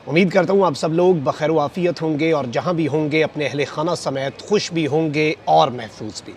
उम्मीद करता हूँ आप सब लोग बखैर वाफ़ियत होंगे और जहाँ भी होंगे अपने अहले खाना समेत खुश भी होंगे और महफूज भी।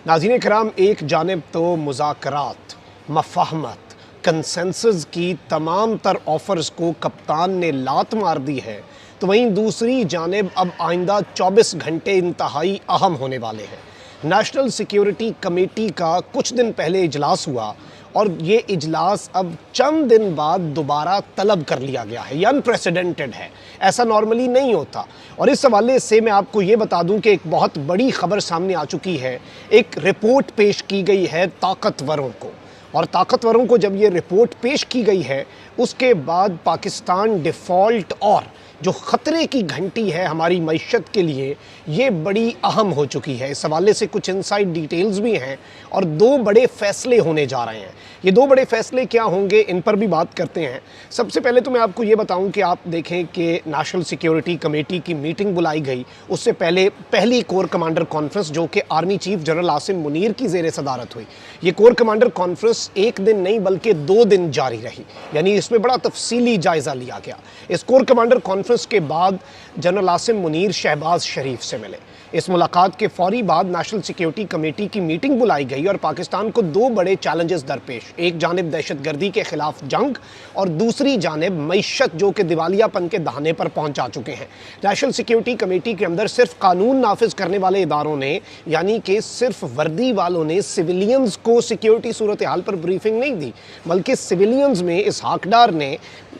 नाज़रीन कराम, एक जानिब तो मुज़ाकरात, मफ़ाहमत, कंसेंसस की तमाम तर ऑफ़र्स को कप्तान ने लात मार दी है, तो वहीं दूसरी जानिब अब आइंदा 24 घंटे इंतहाई अहम होने वाले हैं। नेशनल सिक्योरिटी कमेटी का कुछ दिन पहले इजलास हुआ और ये इजलास अब चंद दिन बाद दोबारा तलब कर लिया गया है। ये अनप्रेसिडेंटेड है, ऐसा नॉर्मली नहीं होता। और इस हवाले से मैं आपको ये बता दूं कि एक बहुत बड़ी खबर सामने आ चुकी है। एक रिपोर्ट पेश की गई है ताकतवरों को, और ताकतवरों को जब ये रिपोर्ट पेश की गई है उसके बाद पाकिस्तान डिफ़ॉल्ट और जो ख़तरे की घंटी है हमारी मईशत के लिए, ये बड़ी अहम हो चुकी है। इस हवाले से कुछ इनसाइड डिटेल्स भी हैं और दो बड़े फ़ैसले होने जा रहे हैं। ये दो बड़े फ़ैसले क्या होंगे, इन पर भी बात करते हैं। सबसे पहले तो मैं आपको ये बताऊं कि आप देखें कि नेशनल सिक्योरिटी कमेटी की मीटिंग बुलाई गई, उससे पहले पहली कोर कमांडर कॉन्फ्रेंस जो कि army chief general Asim Munir की ज़ेर सदारत हुई। ये कोर कमांडर कॉन्फ्रेंस एक दिन नहीं बल्कि 2 दिन जारी रही, यानी इसमें बड़ा तफसीली जायज़ा लिया गया। इस कोर कमांडर कॉन्फ्रेंस के बाद जनरल आसिम मुनीर शहबाज शरीफ से मिले। इस मुलाकात के फौरी बाद नेशनल सिक्योरिटी कमेटी की मीटिंग बुलाई गई और पाकिस्तान को दो बड़े चैलेंजेस दरपेश, एक जानिब दहशतगर्दी के खिलाफ जंग और दूसरी जानिब मईशत जो कि दिवालियापन के दहाने पर पहुंचा चुके हैं। नेशनल सिक्योरिटी कमेटी के अंदर सिर्फ कानून नाफिज करने वाले इदारों ने, यानी कि सिर्फ वर्दी वालों ने सिविलियंस को सिक्योरिटी सूरत हाल पर ब्रीफिंग नहीं दी, बल्कि सिविलियंस में इसहाक डार ने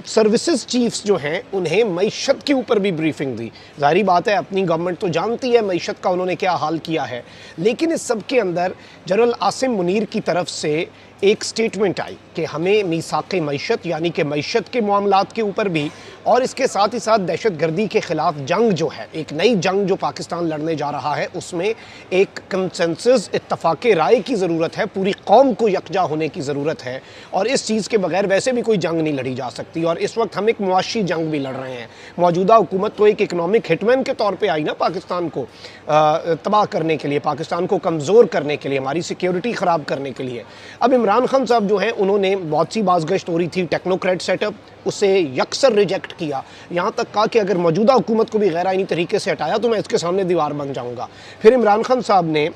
सर्विसेज चीफ्स जो हैं उन्हें मईशत के ऊपर भी ब्रीफिंग दी। जाहिर बात है अपनी गवर्नमेंट तो जानती है मईशत का उन्होंने क्या हाल किया है, लेकिन इस सब के अंदर जनरल आसिम मुनीर की तरफ से एक स्टेटमेंट आई कि हमें मीसाक़े मईशत यानी कि मईशत के मामलात के ऊपर भी और इसके साथ ही साथ दहशतगर्दी के ख़िलाफ़ जंग जो है, एक नई जंग जो पाकिस्तान लड़ने जा रहा है, उसमें एक कंसेंसस इत्तफ़ाक़ राय की ज़रूरत है, पूरी कौम को यकजा होने की ज़रूरत है। और इस चीज़ के बगैर वैसे भी कोई जंग नहीं लड़ी जा सकती। और इस वक्त हम एक मुआशी जंग भी लड़ रहे हैं। मौजूदा हुकूमत तो एक इकनॉमिक हिटमैन के तौर पर आई ना पाकिस्तान को तबाह करने के लिए, पाकिस्तान को कमज़ोर करने के लिए, हमारी सिक्योरिटी ख़राब करने के लिए। अब इमरान खान साहब जो हैं उन्होंने बहुत सी बाज़गश्त हो रही थी, टेक्नोक्रेट सेटअप, उसे यकसर रिजेक्ट किया। यहाँ तक कहा कि अगर मौजूदा हुकूमत को भी गैर आईनी तरीके से हटाया तो मैं इसके सामने दीवार बन जाऊँगा। फिर इमरान खान साहब ने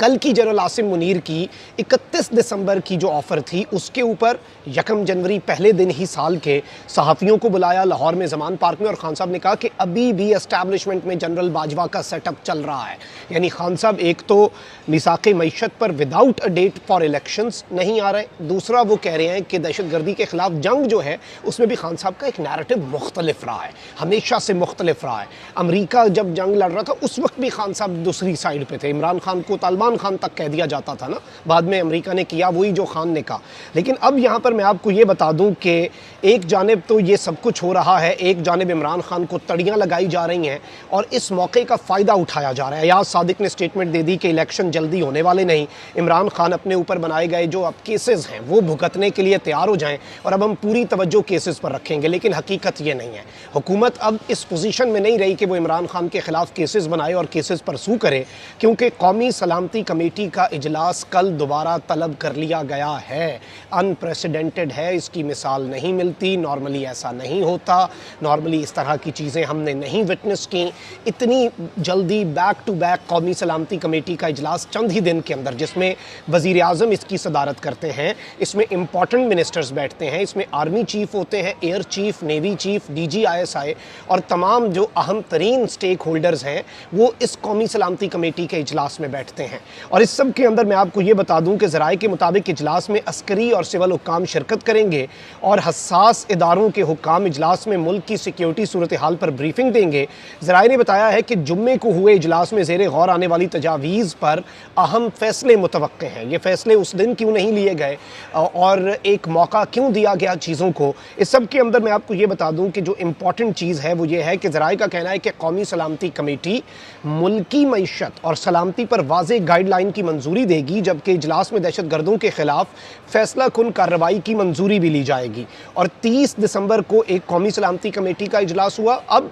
कल की जनरल आसिम मुनीर की 31 दिसंबर की जो ऑफ़र थी उसके ऊपर 1 जनवरी पहले दिन ही साल के सहाफ़ियों को बुलाया लाहौर में ज़मान पार्क में, और खान साहब ने कहा कि अभी भी एस्टैब्लिशमेंट में जनरल बाजवा का सेटअप चल रहा है। यानी खान साहब एक तो मिसाक़े मईशत पर without a date for elections नहीं आ रहे, दूसरा वो कह रहे हैं कि दहशतगर्दी के ख़िलाफ़ जंग जो है उसमें भी खान साहब का एक नैरेटिव मुख्तलिफ रहा है, हमेशा से मुख्तलिफ रहा है। अमरीका जब जंग लड़ रहा था उस वक्त भी खान साहब दूसरी साइड पर थे, इमरान खान को तालिबान खान तक कह दिया जाता था ना, बाद में अमेरिका ने किया वही जो खान ने कहा। लेकिन अब यहाँ पर मैं आपको ये बता दूं कि एक जानिब तो ये सब कुछ हो रहा है, एक जानिब इमरान खान को तड़ियाँ लगाई जा रही हैं और इस मौके का फ़ायदा उठाया जा रहा है। याद सादिक ने स्टेटमेंट दे दी कि इलेक्शन जल्दी होने वाले नहीं, इमरान खान अपने ऊपर बनाए गए जो अब केसेस हैं वो भुगतने के लिए तैयार हो जाएं और अब हम पूरी तवज्जो केसेस पर रखेंगे। लेकिन हकीकत ये नहीं है, हुकूमत अब इस पोजीशन में नहीं रही कि वो इमरान खान के खिलाफ केसेस बनाए और केसेस परसू करे, क्योंकि कौमी सलामती कमेटी का इजलास कल दोबारा तलब कर लिया गया है। अनप्रेसिडेंटेड है, इसकी मिसाल नहीं मिलती, नॉर्मली ऐसा नहीं होता, नॉर्मली इस तरह की चीज़ें हमने नहीं विटनेस की। इतनी जल्दी बैक टू बैक कौमी सलामती कमेटी का इजलास चंद ही दिन के अंदर, जिसमें वज़ीर आज़म इसकी सदारत करते हैं, इसमें इंपॉर्टेंट मिनिस्टर्स बैठते हैं, इसमें आर्मी चीफ होते हैं, air chief, navy chief, DGISI और तमाम जो अहम तरीन स्टेक होल्डर्स हैं वो इस कौमी सलामती कमेटी के इजलास में बैठते हैं। और इस सब के अंदर मैं आपको ये बता दूं कि ज़राए के मुताबिक इजलास में अस्करी और सिविल हुक्काम शिरकत करेंगे और हसास इदारों के हुक्काम इजलास में मुल्क की सिक्योरिटी सूरत हाल पर ब्रीफिंग देंगे। ज़राए ने बताया है कि जुम्मे को हुए इजलास में ज़ेरे गौर आने वाली तजावीज़ पर अहम फ़ैसले मुतवक्के हैं। ये फ़ैसले उस दिन क्यों नहीं लिए गए और एक मौका क्यों दिया गया चीज़ों को, इस सब के अंदर मैं आपको ये बता दूं कि जो इम्पॉर्टेंट चीज़ है वो ये है कि ज़राए का कहना है कि कौमी सलामती कमेटी मुल्की मईशत और सलामती पर वाज़े गाइडलाइन की मंजूरी देगी, जबकि इजलास में दहशत गर्दों के खिलाफ फैसला कुन कार्रवाई की मंजूरी भी ली जाएगी। और 30 दिसंबर को एक कौमी सलामती कमेटी का इजलास हुआ। अब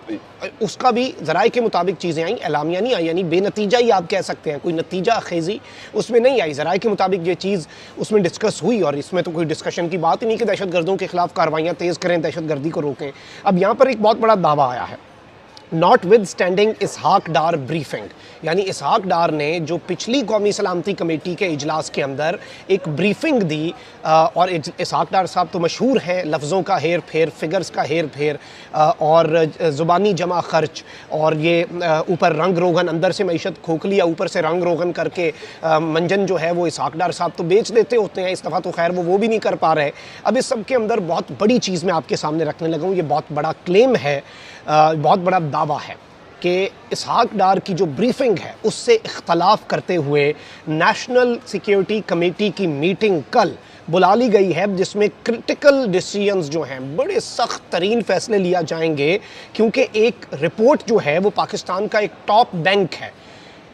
उसका भी ज़राए के मुताबिक चीज़ें आई, एलामिया नहीं आई, यानी बेनतीजा ही आप कह सकते हैं, कोई नतीजा खेजी उसमें नहीं आई। ज़राए के मुताबिक ये चीज़ उसमें डिस्कस हुई और इसमें तो कोई डिस्कशन की बात ही नहीं कि दहशत गर्दों के खिलाफ कार्रवाइयाँ तेज़ करें, दहशत गर्दी को रोकें। अब यहाँ पर एक बहुत बड़ा दावा आया है, notwithstanding Ishaq Dar briefing, यानी इसहाक डार ने जो पिछली कौमी सलामती कमेटी के इजलास के अंदर एक ब्रीफिंग दी, और इसहाक डार साहब तो मशहूर हैं लफ्ज़ों का हेर फेर, फिगर्स का हेर फेर, और ज़ुबानी जमा खर्च, और ये ऊपर रंग रोगन, अंदर से मईशत खोखली या ऊपर से रंग रोगन करके मंजन जो है वो इसहाक डार साहब तो बेच देते होते हैं, इस दफ़ा तो खैर वो भी नहीं कर पा रहे। अब इस सब के अंदर बहुत बड़ी चीज़ मैं आपके सामने रखने लगा हूँ, ये बहुत बड़ा क्लेम है, बहुत बड़ा दावा है कि इसहाक डार की जो ब्रीफिंग है उससे इख्तलाफ करते हुए नेशनल सिक्योरिटी कमेटी की मीटिंग कल बुला ली गई है, जिसमें क्रिटिकल डिसीजंस जो हैं, बड़े सख्त तरीन फैसले लिया जाएंगे, क्योंकि एक रिपोर्ट जो है वो पाकिस्तान का एक टॉप बैंक है,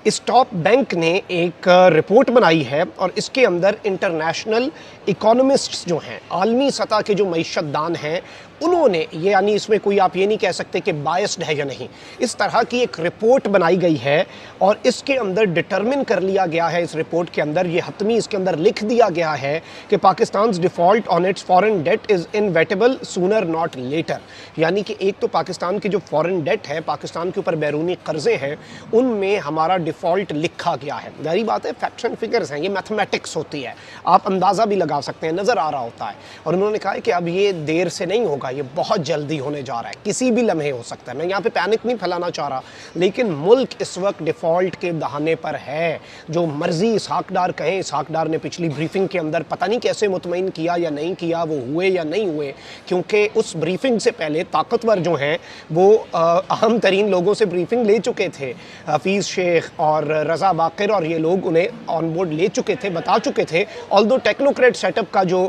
इस टॉप बैंक ने एक रिपोर्ट बनाई है और इसके अंदर इंटरनेशनल इकोनॉमिस्ट्स जो हैं, आलमी सतह के जो मईशतदान हैं, उन्होंने ये, यानी इसमें कोई आप ये नहीं कह सकते कि बायस्ड है या नहीं, इस तरह की एक रिपोर्ट बनाई गई है और इसके अंदर डिटरमिन कर लिया गया है, इस रिपोर्ट के अंदर ये हतमी इसके अंदर लिख दिया गया है कि Pakistan default on it's foreign that is inevitable sooner not later, यानी कि एक तो पाकिस्तान की जो फॉरेन डेट है, पाकिस्तान के ऊपर बैरूनी कर्जे हैं, उनमें हमारा डिफ़ॉल्ट लिखा गया है। जारी बात है, फैक्ट्स एंड फिगर्स हैं, ये मैथमेटिक्स होती है, आप अंदाज़ा भी लगा सकते हैं, नज़र आ रहा होता है। और उन्होंने कहा है कि अब ये देर से नहीं होगा, ये बहुत जल्दी होने जा रहा है, किसी भी लम्हे हो सकता है। मैं यहाँ पे पैनिक नहीं फैलाना चाह रहा, लेकिन मुल्क इस वक्त डिफ़ॉल्ट के दहाने पर है। जो मर्जी इसहाक डार कहें, इसहाक डार ने पिछली ब्रीफिंग के अंदर पता नहीं कैसे मुतमईन किया या नहीं किया, वो हुए या नहीं हुए, क्योंकि उस ब्रीफिंग से पहले ताकतवर जो हैं वो अहम तरीन लोगों से ब्रीफिंग ले चुके थे, हफीज़ शेख और रज़ा बाक़िर, और ये लोग उन्हें ऑन बोर्ड ले चुके थे, बता चुके थे। ऑल्दो टेक्नोक्रेट सेटअप का जो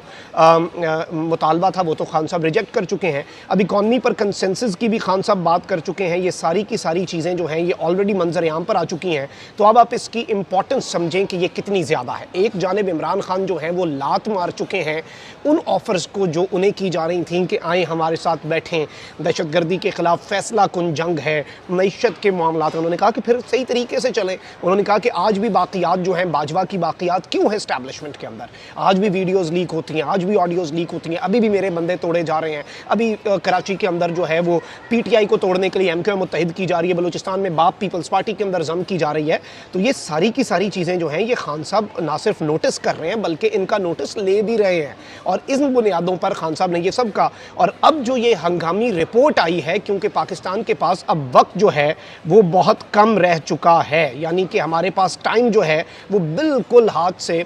मुतालबा था वो तो खान साहब रिजेक्ट कर चुके हैं। अब इकॉनमी पर कंसेंसस की भी खान साहब बात कर चुके हैं। ये सारी की सारी चीज़ें जो हैं ये ऑलरेडी मंजर-ए-आम पर आ चुकी हैं। तो अब आप इसकी इंपॉर्टेंस समझें कि ये कितनी ज़्यादा है। एक जानिब इमरान खान जो हैं वो लात मार चुके हैं उन ऑफ़र्स को जो उन्हें की जा रही थी कि आए हमारे साथ बैठें, दहशतगर्दी के ख़िलाफ़ फ़ैसला कुन जंग है, मईशत के मामलात। उन्होंने कहा कि फिर सही तरीके से चलें। उन्होंने कहा कि आज भी बाक़ियात जो हैं, बाजवा की बाक़ियात क्यों है इस्टेब्लिशमेंट के अंदर, आज भी वीडियोज़ लीक होती हैं, आज भी ऑडियोज़ लीक होती हैं, अभी भी मेरे बंदे तोड़े जा रहे हैं। अभी कराची के अंदर जो है वो पीटीआई को तोड़ने के लिए एमक्यूएम मुत्तहिद की जा रही है, बलूचिस्तान में बाप पीपल्स पार्टी के अंदर जम की जा रही है। तो ये सारी की सारी चीज़ें जो हैं ये खान साहब ना सिर्फ नोटिस कर रहे हैं बल्कि इनका नोटिस ले भी रहे हैं, और इन बुनियादों पर खान साहब ने ये सब कहा। और अब जो ये हंगामी रिपोर्ट आई है, क्योंकि पाकिस्तान के पास अब वक्त जो है वो बहुत कम रह चुका है, यानी कि हमारे पास टाइम जो है वो बिल्कुल हाथ से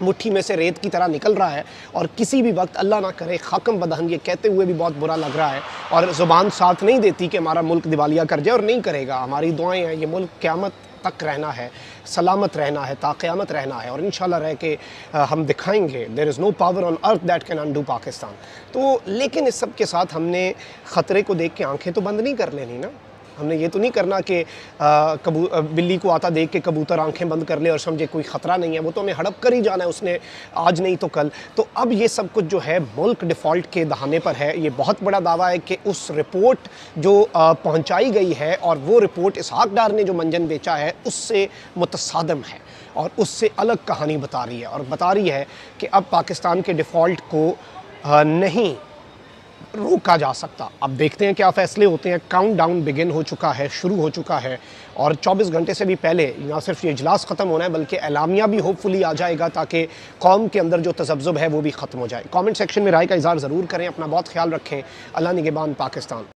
मुट्ठी में से रेत की तरह निकल रहा है, और किसी भी वक्त अल्लाह ना करे खाकम बदहन, ये कहते हुए भी बहुत बुरा लग रहा है, और ज़ुबान साथ नहीं देती कि हमारा मुल्क दिवालिया कर जाए, और नहीं करेगा। हमारी दुआएं हैं, ये मुल्क क़यामत तक रहना है, सलामत रहना है, ताक़यामत रहना है, और इंशाल्लाह रह के हम दिखाएंगे there is no power on earth that can undo Pakistan. तो लेकिन इस सब के साथ हमने ख़तरे को देख के आंखें तो बंद नहीं कर लेनी ना। हमने ये तो नहीं करना कि बिल्ली को आता देख के कबूतर आंखें बंद कर ले और समझे कोई ख़तरा नहीं है, वो तो हमें हड़प कर ही जाना है उसने, आज नहीं तो कल। तो अब ये सब कुछ जो है मुल्क डिफ़ॉल्ट के दहाने पर है। ये बहुत बड़ा दावा है कि उस रिपोर्ट जो पहुंचाई गई है, और वो रिपोर्ट इसहाक डार ने जो मंजन बेचा है उससे मुतसादम है और उससे अलग कहानी बता रही है, और बता रही है कि अब पाकिस्तान के डिफ़ॉल्ट को नहीं रोका जा सकता। अब देखते हैं क्या फ़ैसले होते हैं। काउंटडाउन बिगिन हो चुका है, शुरू हो चुका है, और 24 घंटे से भी पहले ना सिर्फ ये इजलास ख़त्म होना है बल्कि एलामिया भी होपफुली आ जाएगा, ताकि कौम के अंदर जो तज़ब्ज़ुब है वो भी ख़त्म हो जाए। कमेंट सेक्शन में राय का इज़हार ज़रूर करें। अपना बहुत ख्याल रखें। अल्लाह निगहबान पाकिस्तान।